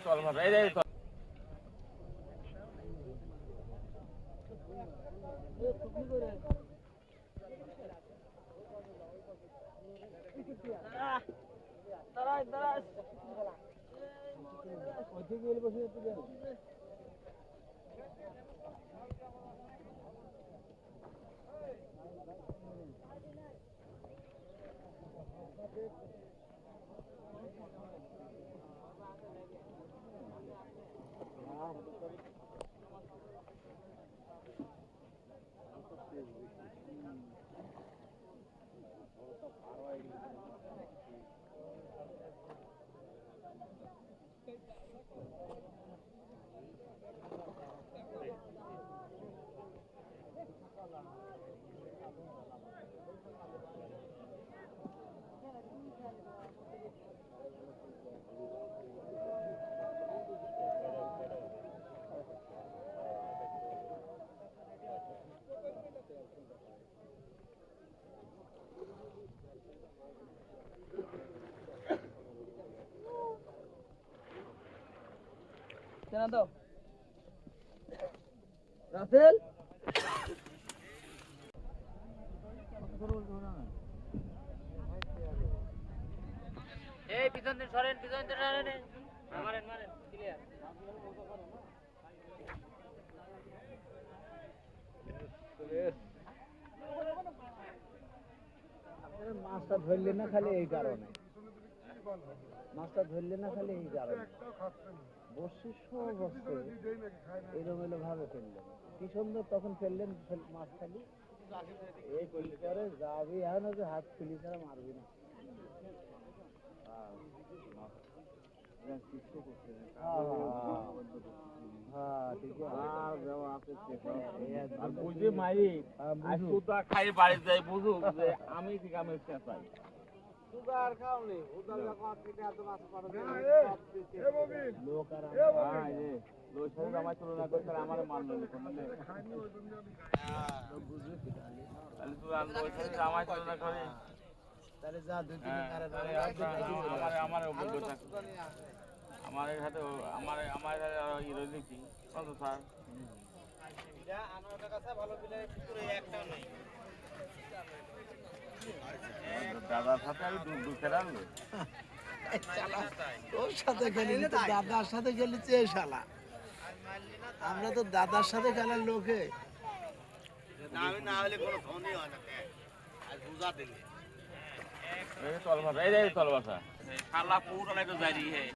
চল ভাষা এই রে দাঁড়াই দাঁড়াই কেন দাও রাসেল এই পিছন দিন সরেন পিছন দিন সরেন মারেন মারেন ক্লিয়ার আপনারা মাছটা ধরলেন না খালি এই কারণে মাছটা ধরলেন না খালি এই কারণে বসে সব বসে এলোমেলো ভাবে ফেললেন কি সুন্দর তখন ফেললেন মাছ খালি এই পরে যাবি এখন যে হাত খুলি ছাড়া মারবি না বুঝে মারি খাই বাড়ি যাই বুঝুক যে আমি ঠিক আমি চাই তুলনা করতে আমার মানলো আমার তুলনা করে তাহলে যা দুই আমার অভিজ্ঞতা আমার সাথে আমার ইয়ে দেখি কত স্যার দাদার সাথে আমি দু খেলালো ওর সাথে খেলি তো দাদার সাথে খেলি চেয়ে শালা আমরা তো দাদার সাথে খেলার লোকে না হলে কোনো ধনী হয় না আর বুঝা দিলে তল ভাষা এই তল ভাষা শালা পুরো জারি হে